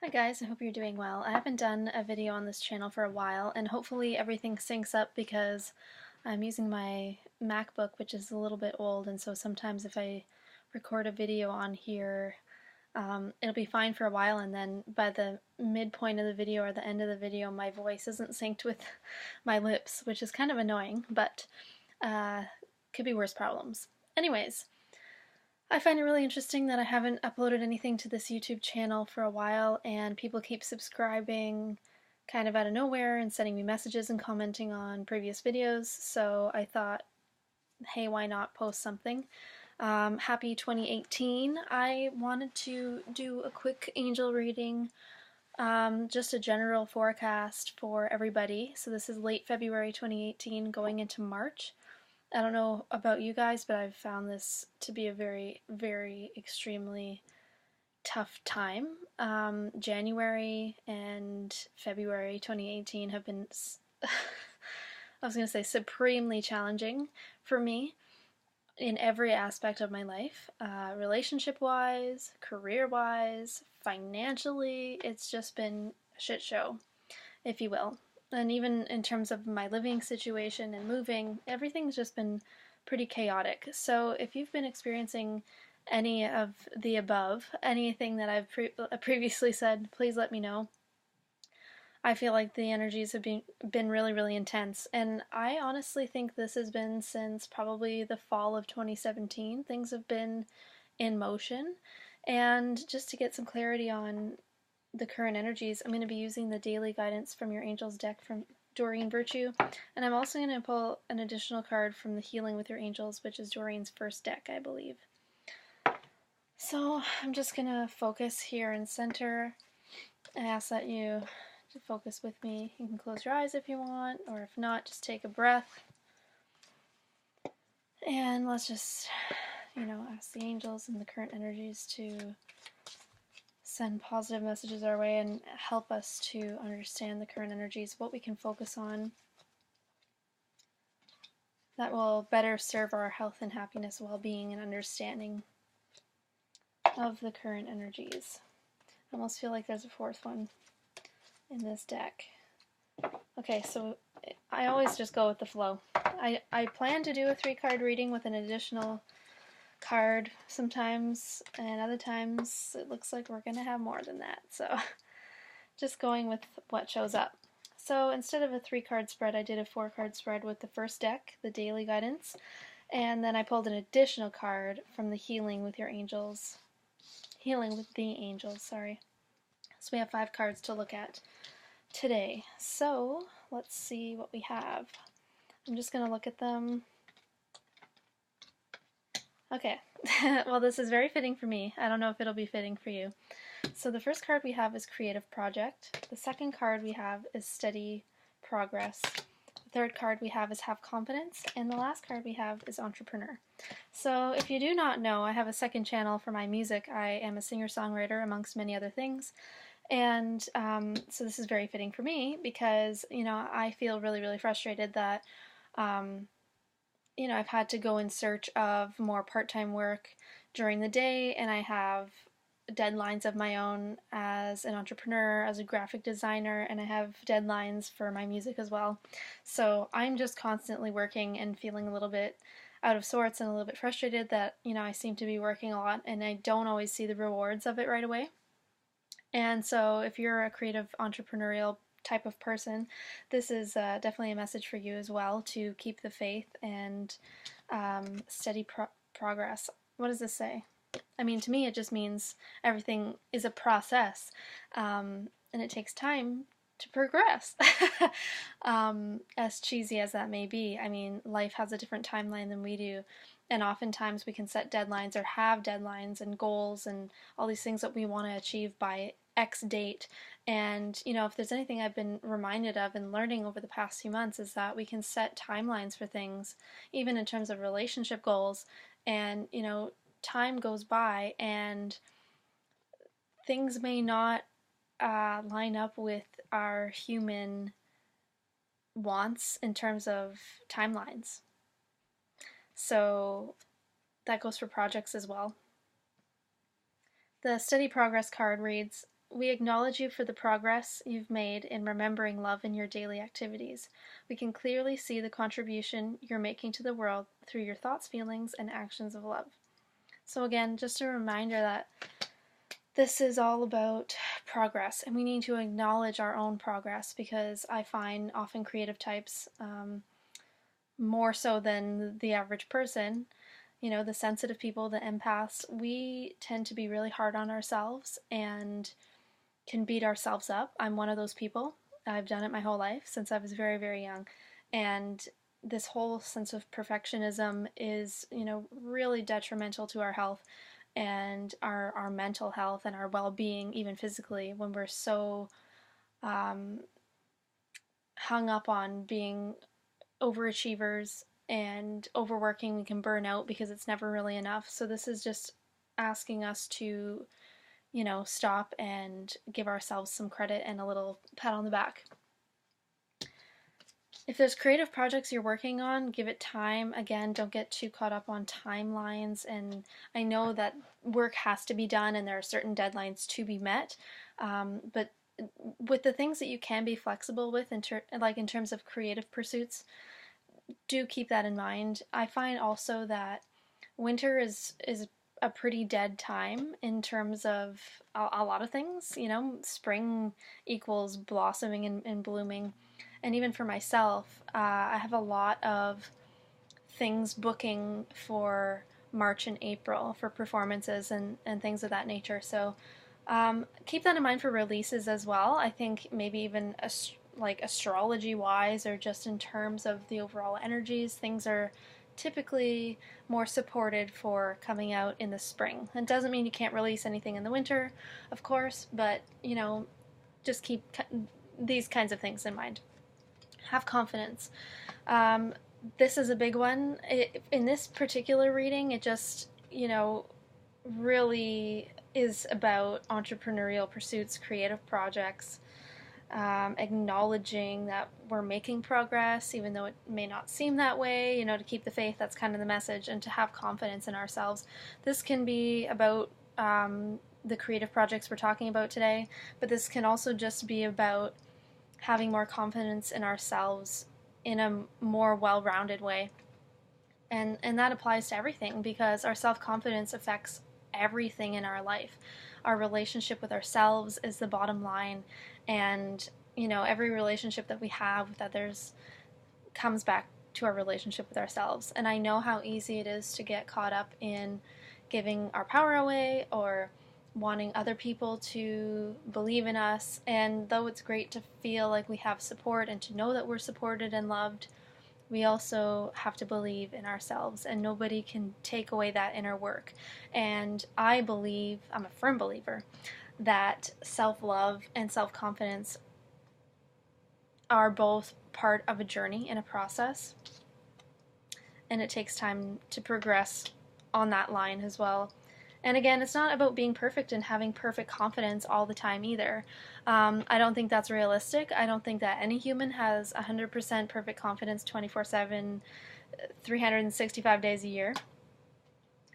Hi guys, I hope you're doing well. I haven't done a video on this channel for a while, and hopefully everything syncs up because I'm using my MacBook, which is a little bit old, and so sometimes if I record a video on here, it'll be fine for a while, and then by the midpoint of the video or the end of the video, my voice isn't synced with my lips, which is kind of annoying, but uh, could be worse problems. Anyways, I find it really interesting that I haven't uploaded anything to this YouTube channel for a while, and people keep subscribing kind of out of nowhere and sending me messages and commenting on previous videos, so I thought, hey, why not post something? Happy 2018. I wanted to do a quick angel reading, just a general forecast for everybody. So this is late February 2018 going into March. I don't know about you guys, but I've found this to be a very, very extremely tough time. January and February 2018 have been, I was going to say, supremely challenging for me in every aspect of my life, relationship wise, career wise, financially. It's just been a shit show, if you will. And even in terms of my living situation and moving, everything's just been pretty chaotic. So if you've been experiencing any of the above, anything that I've previously said, please let me know. I feel like the energies have been really, really intense. And I honestly think this has been since probably the fall of 2017. Things have been in motion. And just to get some clarity on the current energies, I'm going to be using the daily guidance from your angels deck from Doreen Virtue, and I'm also going to pull an additional card from the Healing with Your Angels, which is Doreen's first deck, I believe. So I'm just going to focus here and center. I ask that you to focus with me. You can close your eyes if you want, or if not, just take a breath. And let's just, ask the angels and the current energies to send positive messages our way and help us to understand the current energies, what we can focus on that will better serve our health and happiness, well-being, and understanding of the current energies. I almost feel like there's a fourth one in this deck. Okay, so I always just go with the flow. I plan to do a 3-card reading with an additional card sometimes, and other times it looks like we're going to have more than that. So just going with what shows up. So instead of a 3-card spread, I did a 4-card spread with the first deck, the Daily Guidance, and then I pulled an additional card from the Healing with Your Angels. Healing with the Angels, sorry. So we have 5 cards to look at today. So let's see what we have. I'm just going to look at them. Okay, well, this is very fitting for me. I don't know if it'll be fitting for you. So the first card we have is Creative Project. The second card we have is Steady Progress. The third card we have is Have Confidence. And the last card we have is Entrepreneur. So if you do not know, I have a second channel for my music. I am a singer-songwriter amongst many other things. And so this is very fitting for me because, I feel really, really frustrated that I've had to go in search of more part-time work during the day, and I have deadlines of my own as an entrepreneur, as a graphic designer, and I have deadlines for my music as well. So I'm just constantly working and feeling a little bit out of sorts and a little bit frustrated that, I seem to be working a lot and I don't always see the rewards of it right away. And so if you're a creative entrepreneurial type of person, this is definitely a message for you as well, to keep the faith and steady progress. What does this say? I mean, to me, it just means everything is a process, and it takes time to progress. As cheesy as that may be, I mean, life has a different timeline than we do, and oftentimes we can set deadlines or have deadlines and goals and all these things that we want to achieve by X date. And, if there's anything I've been reminded of and learning over the past few months is that we can set timelines for things, even in terms of relationship goals. And, time goes by and things may not line up with our human wants in terms of timelines. So that goes for projects as well. The Steady Progress card reads, We acknowledge you for the progress you've made in remembering love in your daily activities. We can clearly see the contribution you're making to the world through your thoughts, feelings, and actions of love. So again, just a reminder that this is all about progress, and we need to acknowledge our own progress, because I find often creative types, more so than the average person, the sensitive people, the empaths, we tend to be really hard on ourselves and can beat ourselves up. I'm one of those people. I've done it my whole life since I was very, very young. And this whole sense of perfectionism is, really detrimental to our health and our mental health and our well-being, even physically, when we're so hung up on being overachievers and overworking. We can burn out because it's never really enough. So this is just asking us to, stop and give ourselves some credit and a little pat on the back. If there's creative projects you're working on, give it time. Again, don't get too caught up on timelines. And I know that work has to be done and there are certain deadlines to be met. But with the things that you can be flexible with, in terms of creative pursuits, do keep that in mind. I find also that winter is a pretty dead time in terms of a lot of things. Spring equals blossoming and blooming. And even for myself, I have a lot of things booking for March and April for performances and things of that nature. So keep that in mind for releases as well. I think maybe even astrology wise, or just in terms of the overall energies, things are typically more supported for coming out in the spring. It doesn't mean you can't release anything in the winter, of course, but just keep these kinds of things in mind. Have confidence. This is a big one. In this particular reading, it just, really is about entrepreneurial pursuits, creative projects, acknowledging that we're making progress, even though it may not seem that way, to keep the faith. That's kind of the message, and to have confidence in ourselves. This can be about the creative projects we're talking about today, but this can also just be about having more confidence in ourselves in a more well-rounded way. And that applies to everything, because our self-confidence affects everything in our life. Our relationship with ourselves is the bottom line, and every relationship that we have with others comes back to our relationship with ourselves. And I know how easy it is to get caught up in giving our power away or wanting other people to believe in us. And though it's great to feel like we have support and to know that we're supported and loved, we also have to believe in ourselves, and nobody can take away that inner work. And I'm a firm believer, that self-love and self-confidence are both part of a journey and a process, and it takes time to progress on that line as well. And again, it's not about being perfect and having perfect confidence all the time either. I don't think that's realistic. I don't think that any human has 100% perfect confidence 24/7, 365 days a year.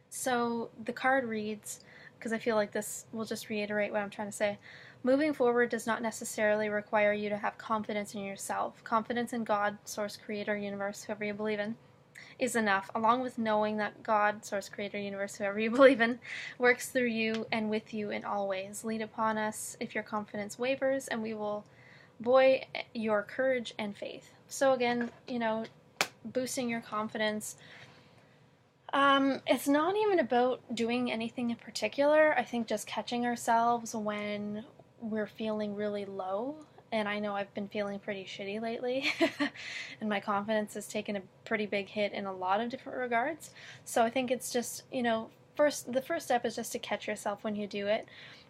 So the card reads, because I feel like this will just reiterate what I'm trying to say: moving forward does not necessarily require you to have confidence in yourself. Confidence in God, source, creator, universe, whoever you believe in, is enough, along with knowing that God, source, creator, universe, whoever you believe in, works through you and with you in all ways. Lead upon us if your confidence wavers, and we will buoy your courage and faith. So again, boosting your confidence. It's not even about doing anything in particular. I think just catching ourselves when we're feeling really low. And I know I've been feeling pretty shitty lately, and my confidence has taken a pretty big hit in a lot of different regards. So I think it's just, the first step is just to catch yourself when you do it,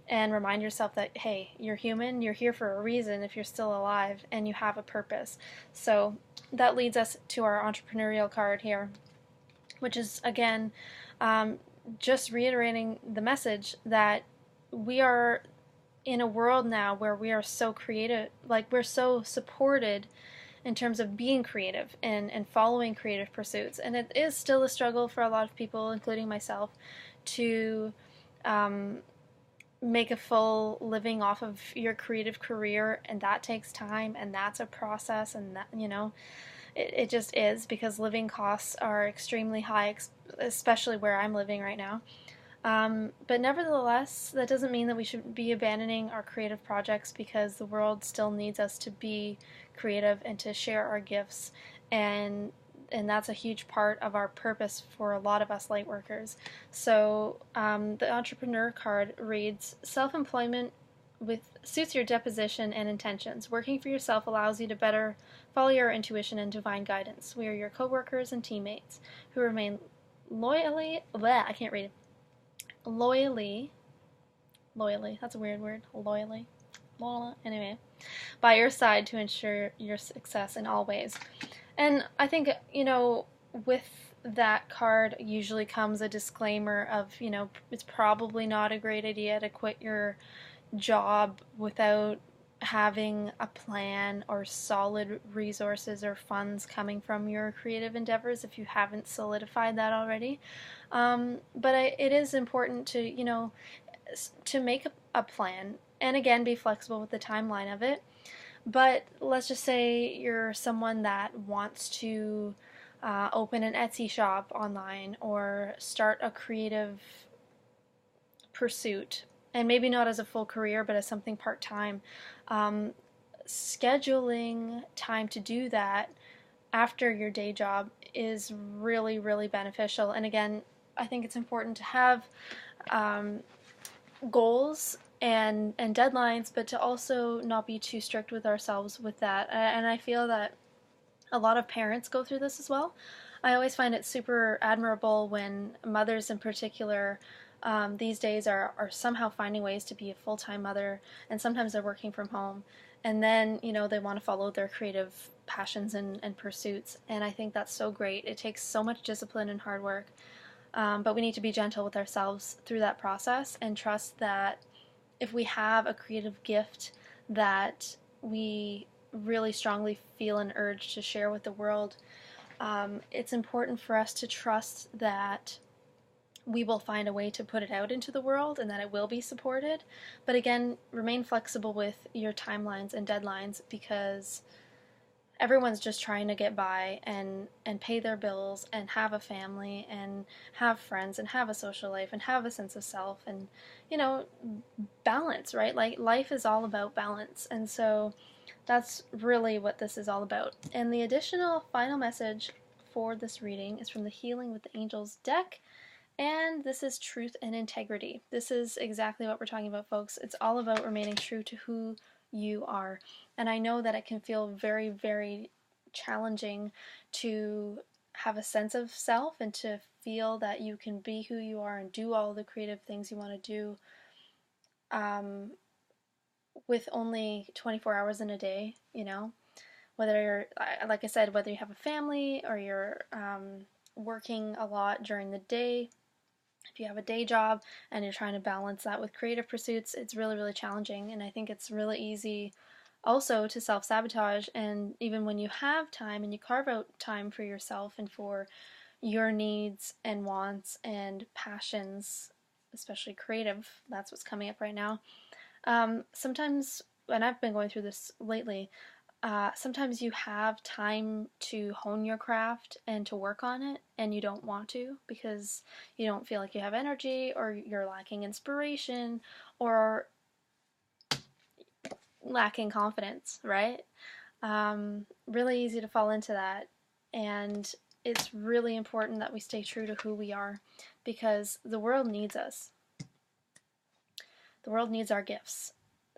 and remind yourself that, hey, you're human, you're here for a reason if you're still alive, and you have a purpose. So that leads us to our entrepreneurial card here, which is, again, just reiterating the message that we are in a world now where we are so creative, we're so supported in terms of being creative and following creative pursuits. And it is still a struggle for a lot of people, including myself, to make a full living off of your creative career, and that takes time, and that's a process, and that, it just is, because living costs are extremely high, especially where I'm living right now. But nevertheless, that doesn't mean that we should be abandoning our creative projects, because the world still needs us to be creative and to share our gifts, and that's a huge part of our purpose for a lot of us light workers. So the entrepreneur card reads, self-employment with suits your disposition and intentions. Working for yourself allows you to better follow your intuition and divine guidance. We are your coworkers and teammates who remain loyally, bleh, I can't read it, loyally, that's a weird word, loyally, anyway, by your side to ensure your success in all ways. And I think, with that card usually comes a disclaimer of, it's probably not a great idea to quit your job without having a plan or solid resources or funds coming from your creative endeavors, if you haven't solidified that already. But it is important to, to make a plan, and again, be flexible with the timeline of it. But let's just say you're someone that wants to open an Etsy shop online or start a creative pursuit, and maybe not as a full career, but as something part-time. Scheduling time to do that after your day job is really, really beneficial. And again, I think it's important to have goals and deadlines, but to also not be too strict with ourselves with that. And I feel that a lot of parents go through this as well. I always find it super admirable when mothers in particular these days are somehow finding ways to be a full-time mother, and sometimes they're working from home, and then they want to follow their creative passions and pursuits, and I think that's so great. It takes so much discipline and hard work, but we need to be gentle with ourselves through that process and trust that if we have a creative gift that we really strongly feel an urge to share with the world, it's important for us to trust that we will find a way to put it out into the world and that it will be supported. But again, remain flexible with your timelines and deadlines, because everyone's just trying to get by and pay their bills and have a family and have friends and have a social life and have a sense of self and balance, right? Like, life is all about balance, and so that's really what this is all about. And the additional final message for this reading is from the Healing with the Angels deck, and this is truth and integrity. This is exactly what we're talking about, folks. It's all about remaining true to who you are. And I know that it can feel very, very challenging to have a sense of self and to feel that you can be who you are and do all the creative things you want to do with only 24 hours in a day, whether you're, like I said, whether you have a family or you're working a lot during the day. If you have a day job and you're trying to balance that with creative pursuits, it's really, really challenging. And I think it's really easy also to self-sabotage. And even when you have time and you carve out time for yourself and for your needs and wants and passions, especially creative, that's what's coming up right now. Sometimes, and I've been going through this lately, sometimes you have time to hone your craft and to work on it, and you don't want to because you don't feel like you have energy, or you're lacking inspiration, or lacking confidence, right? Really easy to fall into that, and it's really important that we stay true to who we are, because the world needs us. The world needs our gifts.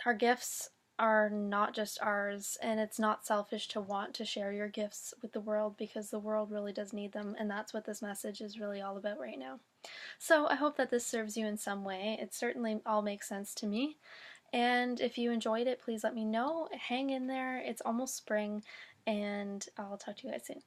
Our gifts are not just ours, and it's not selfish to want to share your gifts with the world, because the world really does need them, and that's what this message is really all about right now. So I hope that this serves you in some way. It certainly all makes sense to me, and if you enjoyed it, please let me know. Hang in there. It's almost spring, and I'll talk to you guys soon.